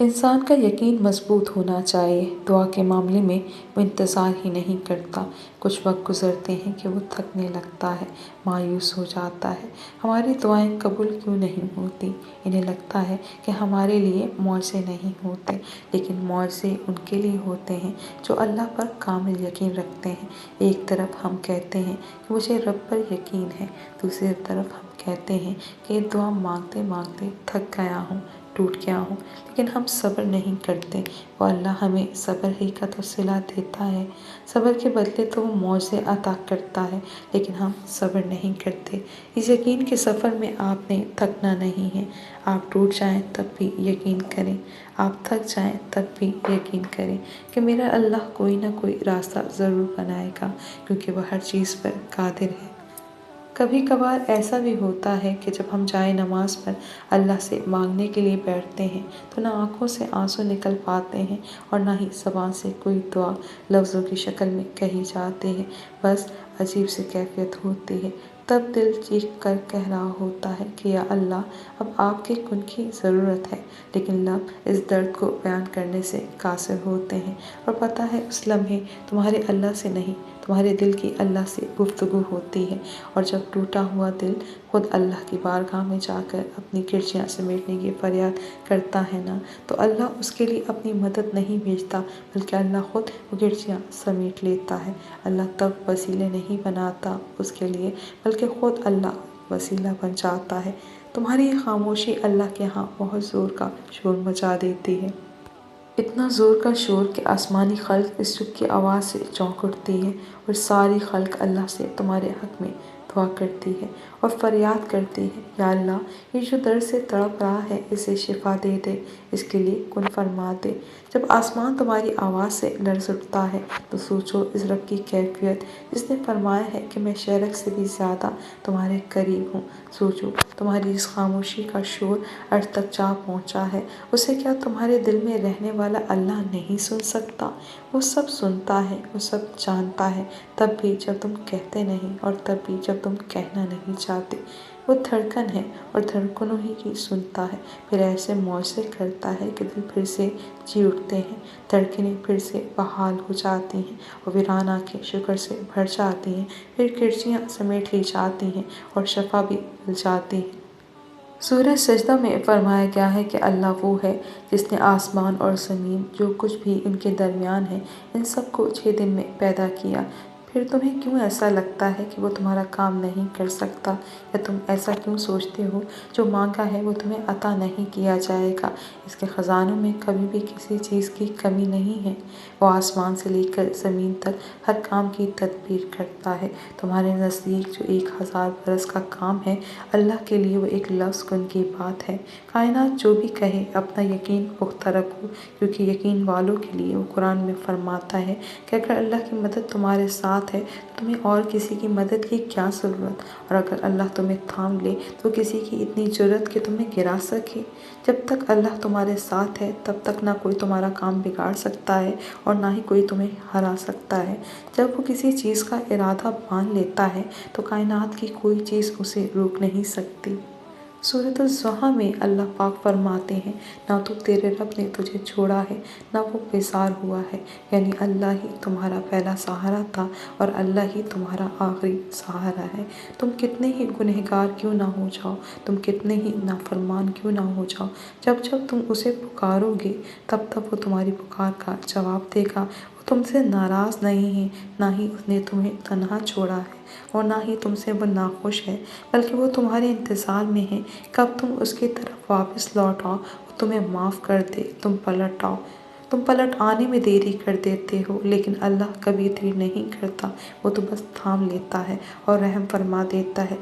انسان کا یقین مضبوط ہونا چاہیے۔ دعا کے معاملے میں وہ انتظار ہی نہیں کرتا۔ کچھ وقت گزرتے ہیں کہ وہ تھکنے لگتا ہے، مایوس ہو جاتا ہے۔ ہماری دعائیں قبول کیوں نہیں ہوتی؟ انہیں لگتا ہے کہ ہمارے لیے معجزے نہیں ہوتے، لیکن معجزے ان کے لیے ہوتے ہیں جو اللہ پر کامل یقین رکھتے ہیں۔ ایک طرف ہم کہتے ہیں کہ مجھے رب پر یقین ہے، دوسری طرف ہم کہتے ہیں کہ دعا مانگتے مانگتے تھک گیا ہوں، ٹوٹ گیا ہوں، لیکن ہم صبر نہیں کرتے۔ وہ اللہ ہمیں صبر ہی کا تو صلہ دیتا ہے۔ صبر کے بدلے تو وہ معجزے عطا کرتا ہے، لیکن ہم صبر نہیں کرتے۔ اس یقین کے سفر میں آپ نے تھکنا نہیں ہے۔ آپ ٹوٹ جائیں تب بھی یقین کریں، آپ تھک جائیں تب بھی یقین کریں کہ میرا اللہ کوئی نہ کوئی راستہ ضرور بنائے گا، کیونکہ وہ ہر چیز پر قادر ہے۔ کبھی کبھار ایسا بھی ہوتا ہے کہ جب ہم جائے نماز پر اللہ سے مانگنے کے لیے بیٹھتے ہیں تو نہ آنکھوں سے آنسو نکل پاتے ہیں اور نہ ہی زبان سے کوئی دعا لفظوں کی شکل میں کہی جاتی ہے، بس عجیب سی کیفیت ہوتی ہے۔ تب دل چیخ کر کہہ رہا ہوتا ہے کہ یا اللہ، اب آپ کے کن کی ضرورت ہے، لیکن لب اس درد کو بیان کرنے سے قاصر ہوتے ہیں، اور پتہ ہے اس لمحے تمہارے اللہ سے نہیں، تمہارے دل کی اللہ سے گفتگو ہوتی ہے۔ اور جب ٹوٹا ہوا دل خود اللہ کی بارگاہ میں جا کر اپنی کرچیاں سمیٹنے کی فریاد کرتا ہے نا، تو اللہ اس کے لیے اپنی مدد نہیں بھیجتا، بلکہ اللہ خود وہ کرچیاں سمیٹ لیتا ہے۔ اللہ تب وسیلے نہیں بناتا اس کے لیے، بلکہ خود اللہ وسیلہ بن جاتا ہے۔ تمہاری یہ خاموشی اللہ کے ہاں بہت زور کا شور مچا دیتی ہے۔ اتنا زور کا شور کہ آسمانی خلق اس چپ کی آواز سے چونک اٹھتی ہے، اور ساری خلق اللہ سے تمہارے حق میں دعا کرتی ہے اور فریاد کرتی ہے، یا اللہ، یہ جو درد سے تڑپ رہا ہے اسے شفا دے دے، اس کے لیے کن فرما دے۔ جب آسمان تمہاری آواز سے لرز اٹھتا ہے تو سوچو اس رب کی کیفیت جس نے فرمایا ہے کہ میں شہرک سے بھی زیادہ تمہارے قریب ہوں۔ سوچو تمہاری اس خاموشی کا شور عرش تک جا پہنچا ہے، اسے کیا تمہارے دل میں رہنے والا اللہ نہیں سن سکتا؟ وہ سب سنتا ہے، وہ سب جانتا ہے، تب بھی جب تم کہتے نہیں اور تب بھی جب تم کہنا نہیں چاہتے۔ وہ دھڑکن ہے اور دھڑکنوں ہی کی سنتا ہے، پھر ایسے معجزے کرتا ہے کہ دل پھر سے جی اٹھتے ہیں، دھڑکنیں پھر سے بحال ہو جاتی ہیں اور ویران آنکھیں شکر سے بھر جاتی ہیں، پھر کرچیاں سمیٹ لی جاتی ہیں اور شفا بھی مل جاتی ہے۔ سورہ سجدہ میں فرمایا گیا ہے کہ اللہ وہ ہے جس نے آسمان اور زمین، جو کچھ بھی ان کے درمیان ہے، ان سب کو 6 دن میں پیدا کیا۔ پھر تمہیں کیوں ایسا لگتا ہے کہ وہ تمہارا کام نہیں کر سکتا؟ یا تم ایسا کیوں سوچتے ہو جو مانگا ہے وہ تمہیں عطا نہیں کیا جائے گا؟ اس کے خزانوں میں کبھی بھی کسی چیز کی کمی نہیں ہے۔ وہ آسمان سے لے کر زمین تک ہر کام کی تدبیر کرتا ہے۔ تمہارے نزدیک جو 1000 برس کا کام ہے، اللہ کے لیے وہ ایک لفظ کن کی بات ہے۔ کائنات جو بھی کہے، اپنا یقین پختہ رکھو، کیونکہ یقین والوں کے لیے وہ قرآن میں فرماتا ہے کہ اگر اللہ کی مدد تمہارے ساتھ ہے تو تمہیں اور کسی کی مدد کی کیا ضرورت، اور اگر اللہ تمہیں تھام لے تو کسی کی اتنی جرأت کہ تمہیں گرا سکے۔ جب تک اللہ تمہارے ساتھ ہے تب تک نہ کوئی تمہارا کام بگاڑ سکتا ہے اور نہ ہی کوئی تمہیں ہرا سکتا ہے۔ جب وہ کسی چیز کا ارادہ باندھ لیتا ہے تو کائنات کی کوئی چیز اسے روک نہیں سکتی۔ سورۃ الضحیٰ میں اللہ پاک فرماتے ہیں، نہ تو تیرے رب نے تجھے چھوڑا ہے نہ وہ بیزار ہوا ہے، یعنی اللہ ہی تمہارا پہلا سہارا تھا اور اللہ ہی تمہارا آخری سہارا ہے۔ تم کتنے ہی گنہگار کیوں نہ ہو جاؤ، تم کتنے ہی نافرمان کیوں نہ ہو جاؤ، جب جب تم اسے پکارو گے تب تب وہ تمہاری پکار کا جواب دے گا۔ وہ تم سے ناراض نہیں ہے، نہ ہی اس نے تمہیں تنہا چھوڑا ہے، اور نہ ہی تم سے وہ ناخوش ہے، بلکہ وہ تمہارے انتظار میں ہے کب تم اس کی طرف واپس لوٹ آؤ، وہ تمہیں معاف کر دے، تم پلٹ آؤ۔ تم پلٹ آنے میں دیری کر دیتے ہو، لیکن اللہ کبھی دیر نہیں کرتا، وہ تو بس تھام لیتا ہے اور رحم فرما دیتا ہے،